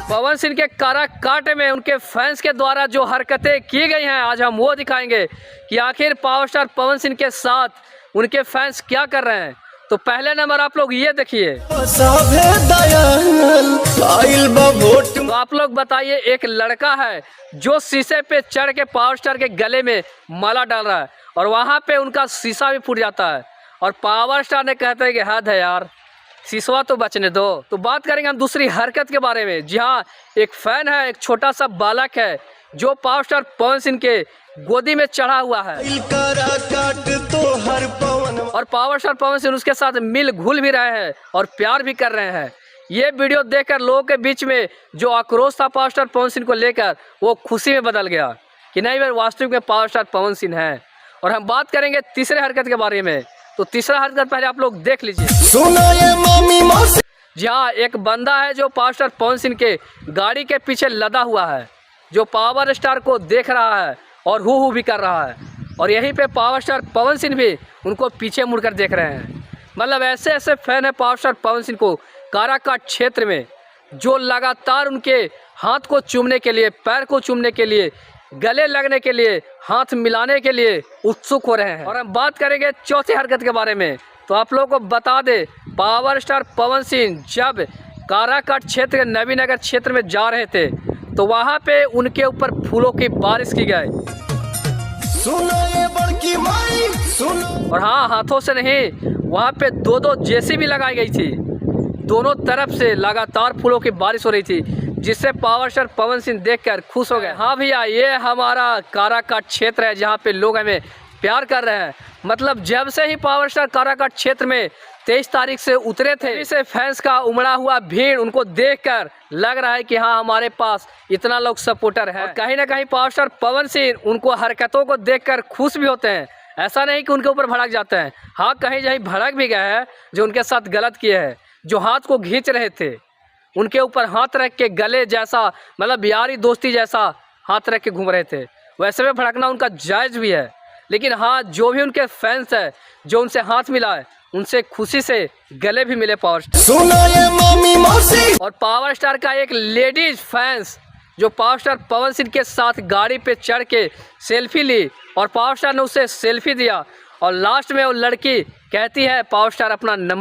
पवन सिंह के काराकाट में उनके फैंस के द्वारा जो हरकतें की गई हैं, आज हम वो दिखाएंगे कि आखिर पावर स्टार पवन सिंह के साथ उनके फैंस क्या कर रहे हैं। तो पहले नंबर आप लोग ये देखिए। तो आप लोग बताइए, एक लड़का है जो शीशे पे चढ़ के पावर स्टार के गले में माला डाल रहा है और वहाँ पे उनका शीशा भी फूट जाता है और पावर स्टार ने कहते हैं कि हद है यार, शीशवा तो बचने दो। तो बात करेंगे हम दूसरी हरकत के बारे में। जी हाँ, एक फैन है, एक छोटा सा बालक है जो पावर स्टार पवन सिंह के गोदी में चढ़ा हुआ है और पावर स्टार पवन सिंह उसके साथ मिल घुल भी रहे हैं और प्यार भी कर रहे हैं। ये वीडियो देखकर लोगों के बीच में जो आक्रोश था पावर स्टार पवन सिंह को लेकर, वो खुशी में बदल गया कि नहीं भाई, वास्तविक में पावर स्टार पवन सिंह है। और हम बात करेंगे तीसरे हरकत के बारे में। तो तीसरा हरकत पहले आप लोग देख लीजिए। जी हाँ, एक बंदा है जो पावर स्टार पवन सिंह के गाड़ी के पीछे लदा हुआ है, जो पावर स्टार को देख रहा है और हु भी कर रहा है और यहीं पे पावर स्टार पवन सिंह भी उनको पीछे मुड़कर देख रहे हैं। मतलब ऐसे ऐसे फैन है पावर स्टार पवन सिंह को काराकाट क्षेत्र में, जो लगातार उनके हाथ को चूमने के लिए, पैर को चूमने के लिए, गले लगने के लिए, हाथ मिलाने के लिए उत्सुक हो रहे हैं। और हम बात करेंगे चौथी हरकत के बारे में। तो आप लोगों को बता दे, पावर स्टार पवन सिंह जब काराकाट क्षेत्र के नवीनगर क्षेत्र में जा रहे थे तो वहाँ पे उनके ऊपर फूलों की बारिश की गई। और हाँ, हाथों से नहीं, वहाँ पे दो जेसीबी लगाई गई थी। दोनों तरफ से लगातार फूलों की बारिश हो रही थी, जिससे पावर स्टार पवन सिंह देखकर खुश हो गए। हाँ भैया, ये हमारा काराकाट क्षेत्र है जहाँ पे लोग हमें प्यार कर रहे हैं। मतलब जब से ही पावर स्टार काराकाट क्षेत्र में 23 तारीख से उतरे थे, इसे फैंस का उमड़ा हुआ भीड़ उनको देखकर लग रहा है कि हाँ, हमारे पास इतना लोग सपोर्टर है। और कहीं ना कहीं पावर स्टार पवन सिंह उनको हरकतों को देखकर खुश भी होते हैं। ऐसा नहीं कि उनके ऊपर भड़क जाते हैं। हाँ, कहीं कहीं भड़क भी गए हैं, जो उनके साथ गलत किए हैं, जो हाथ को खींच रहे थे, उनके ऊपर हाथ रख के गले जैसा, मतलब यारी दोस्ती जैसा हाथ रख के घूम रहे थे, वैसे में भड़कना उनका जायज़ भी है। लेकिन हाँ, जो भी उनके फैंस है, जो उनसे हाथ मिला है, उनसे खुशी से गले भी मिले पावर स्टार। और पावर स्टार का एक लेडीज फैंस जो पावर स्टार पवन सिंह के साथ गाड़ी पे चढ़ के सेल्फी ली और पावर स्टार ने उसे सेल्फी दिया और लास्ट में वो लड़की कहती है पावर स्टार अपना नंबर